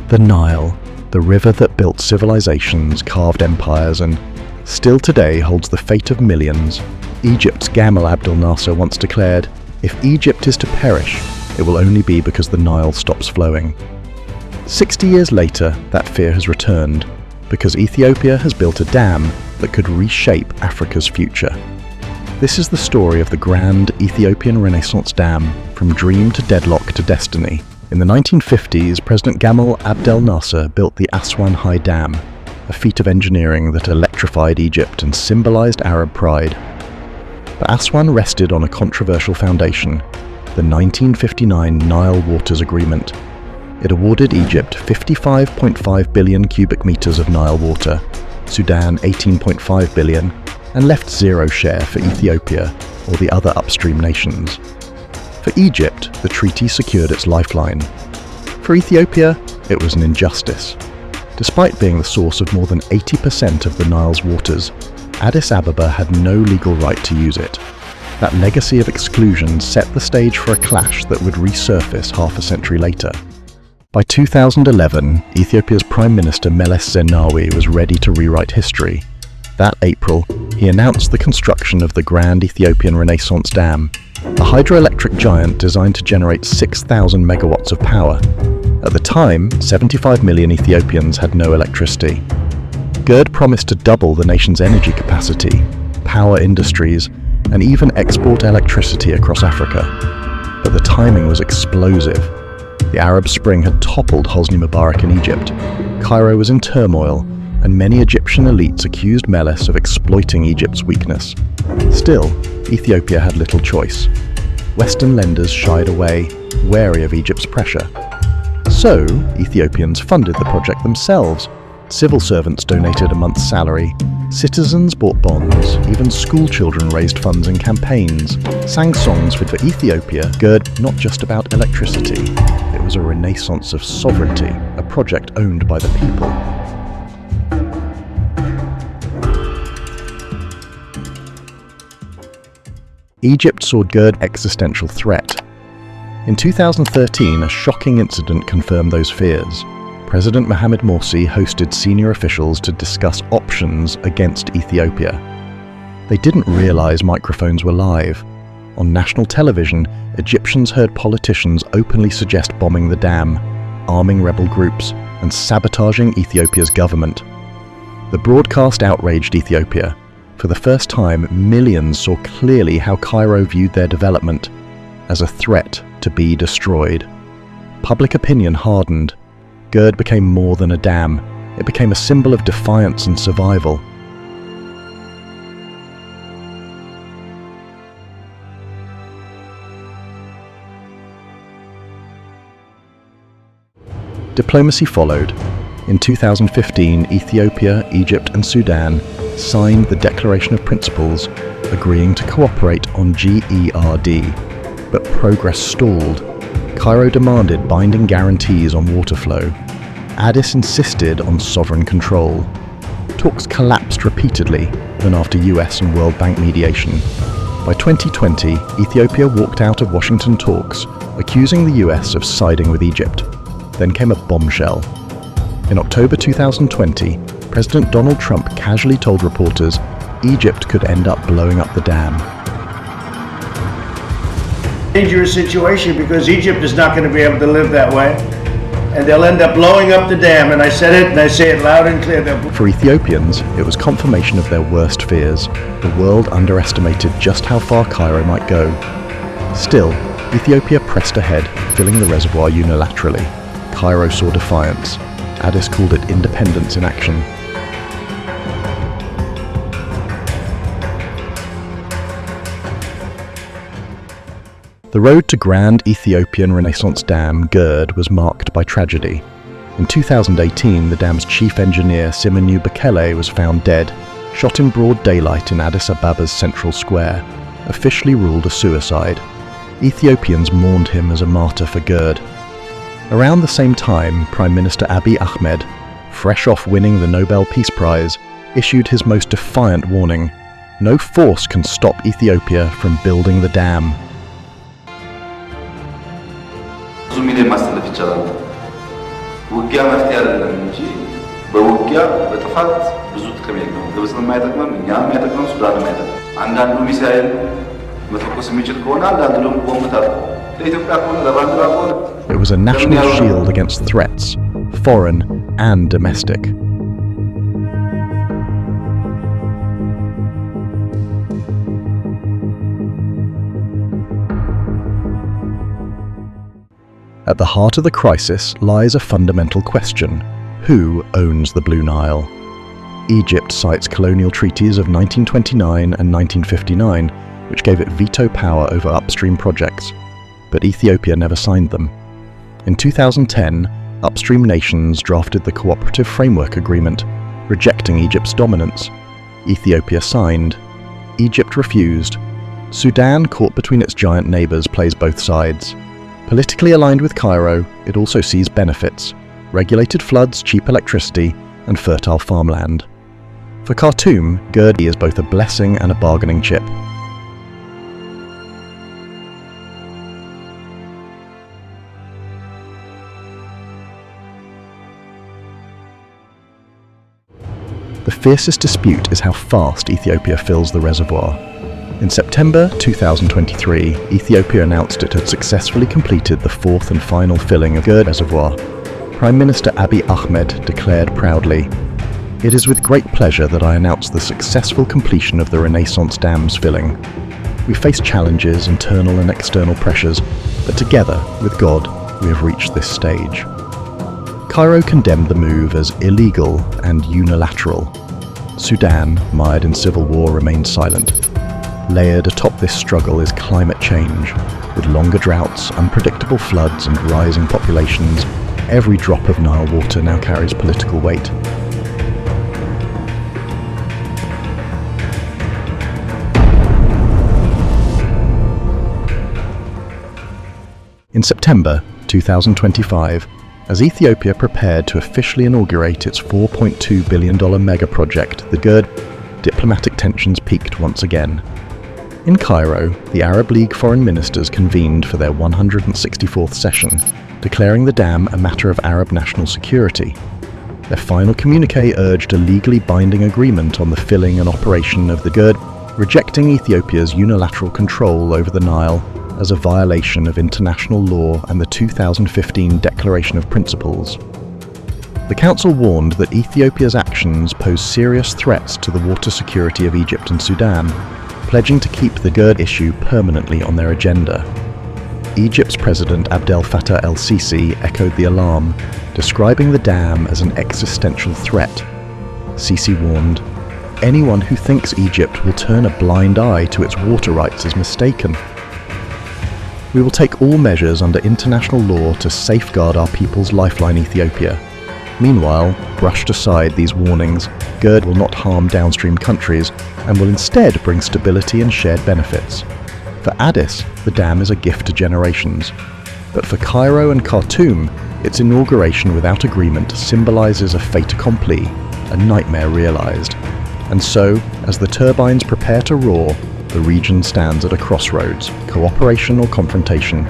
The Nile, the river that built civilizations, carved empires, and still today holds the fate of millions. Egypt's Gamal Abdel Nasser once declared, "If Egypt is to perish, it will only be because the Nile stops flowing." 60 years later, that fear has returned, because Ethiopia has built a dam that could reshape Africa's future. This is the story of the Grand Ethiopian Renaissance Dam, from dream to deadlock to destiny. In the 1950s, President Gamal Abdel Nasser built the Aswan High Dam, a feat of engineering that electrified Egypt and symbolized Arab pride. But Aswan rested on a controversial foundation, the 1959 Nile Waters Agreement. It awarded Egypt 55.5 billion cubic meters of Nile water, Sudan 18.5 billion, and left zero share for Ethiopia or the other upstream nations. For Egypt, the treaty secured its lifeline. For Ethiopia, it was an injustice. Despite being the source of more than 80% of the Nile's waters, Addis Ababa had no legal right to use it. That legacy of exclusion set the stage for a clash that would resurface half a century later. By 2011, Ethiopia's Prime Minister Meles Zenawi was ready to rewrite history. That April, he announced the construction of the Grand Ethiopian Renaissance Dam, a hydroelectric giant designed to generate 6,000 megawatts of power. At the time, 75 million Ethiopians had no electricity. GERD promised to double the nation's energy capacity, power industries, and even export electricity across Africa. But the timing was explosive. The Arab Spring had toppled Hosni Mubarak in Egypt. Cairo was in turmoil, and many Egyptian elites accused Meles of exploiting Egypt's weakness. Still, Ethiopia had little choice. Western lenders shied away, wary of Egypt's pressure. So, Ethiopians funded the project themselves. Civil servants donated a month's salary, citizens bought bonds, even school children raised funds in campaigns, sang songs for Ethiopia. GERD, not just about electricity. It was a renaissance of sovereignty, a project owned by the people. Egypt saw GERD existential threat. In 2013, a shocking incident confirmed those fears. President Mohamed Morsi hosted senior officials to discuss options against Ethiopia. They didn't realize microphones were live. On national television, Egyptians heard politicians openly suggest bombing the dam, arming rebel groups, and sabotaging Ethiopia's government. The broadcast outraged Ethiopia. For the first time, millions saw clearly how Cairo viewed their development as a threat to be destroyed. Public opinion hardened. GERD became more than a dam. It became a symbol of defiance and survival. Diplomacy followed. In 2015, Ethiopia, Egypt, and Sudan signed the Declaration of Principles, agreeing to cooperate on GERD. But progress stalled. Cairo demanded binding guarantees on water flow. Addis insisted on sovereign control. Talks collapsed repeatedly, even after US and World Bank mediation. By 2020, Ethiopia walked out of Washington talks, accusing the US of siding with Egypt. Then came a bombshell. In October 2020, President Donald Trump casually told reporters Egypt could end up blowing up the dam. Dangerous situation, because Egypt is not going to be able to live that way, and they'll end up blowing up the dam. And I said it, and I say it loud and clear. For Ethiopians, it was confirmation of their worst fears. The world underestimated just how far Cairo might go. Still, Ethiopia pressed ahead, filling the reservoir unilaterally. Cairo saw defiance. Addis called it independence in action. The road to Grand Ethiopian Renaissance Dam, GERD, was marked by tragedy. In 2018, the dam's chief engineer, Simonu Bekele, was found dead, shot in broad daylight in Addis Ababa's central square, officially ruled a suicide. Ethiopians mourned him as a martyr for GERD. Around the same time, Prime Minister Abiy Ahmed, fresh off winning the Nobel Peace Prize, issued his most defiant warning: no force can stop Ethiopia from building the dam. ብዙ ሚሊዮን ማስተላለፍ ይቻላል። ውጊያ መፍትሄ አይደለም እንጂ በውጊያ በጥፋት ብዙ ጥቅም የለውም። ግብጽም የማይጠቅመም እኛም የማይጠቅመም ሱዳንም የማይጠቅመም። አንዳንዱ ሚሳኤል መተኮስ የሚችል ከሆነ አንዳንዱ ደግሞ ቦምብ ታጥቆ ለኢትዮጵያ ከሆነ ለባንዲራ ከሆነ It was a national shield against threats, foreign and domestic. At the heart of the crisis lies a fundamental question: who owns the Blue Nile? Egypt cites colonial treaties of 1929 and 1959, which gave it veto power over upstream projects, but Ethiopia never signed them. In 2010, upstream nations drafted the Cooperative Framework Agreement, rejecting Egypt's dominance. Ethiopia signed. Egypt refused. Sudan, caught between its giant neighbours, plays both sides. Politically aligned with Cairo, it also sees benefits: regulated floods, cheap electricity, and fertile farmland. For Khartoum, GERD is both a blessing and a bargaining chip. The fiercest dispute is how fast Ethiopia fills the reservoir. In September 2023, Ethiopia announced it had successfully completed the fourth and final filling of GERD reservoir. Prime Minister Abiy Ahmed declared proudly, "It is with great pleasure that I announce the successful completion of the Renaissance Dam's filling. We face challenges, internal and external pressures, but together, with God, we have reached this stage." Cairo condemned the move as illegal and unilateral. Sudan, mired in civil war, remained silent. Layered atop this struggle is climate change. With longer droughts, unpredictable floods and rising populations, every drop of Nile water now carries political weight. In September 2025, as Ethiopia prepared to officially inaugurate its $4.2 billion mega-project, the GERD, diplomatic tensions peaked once again. In Cairo, the Arab League foreign ministers convened for their 164th session, declaring the dam a matter of Arab national security. Their final communiqué urged a legally binding agreement on the filling and operation of the GERD, rejecting Ethiopia's unilateral control over the Nile as a violation of international law and the 2015 Declaration of Principles. The Council warned that Ethiopia's actions pose serious threats to the water security of Egypt and Sudan, pledging to keep the GERD issue permanently on their agenda. Egypt's President Abdel Fattah el-Sisi echoed the alarm, describing the dam as an existential threat. Sisi warned, "Anyone who thinks Egypt will turn a blind eye to its water rights is mistaken. We will take all measures under international law to safeguard our people's lifeline, Ethiopia." Meanwhile, brushed aside these warnings, GERD will not harm downstream countries and will instead bring stability and shared benefits. For Addis, the dam is a gift to generations. But for Cairo and Khartoum, its inauguration without agreement symbolizes a fait accompli, a nightmare realized. And so, as the turbines prepare to roar, the region stands at a crossroads: cooperation or confrontation,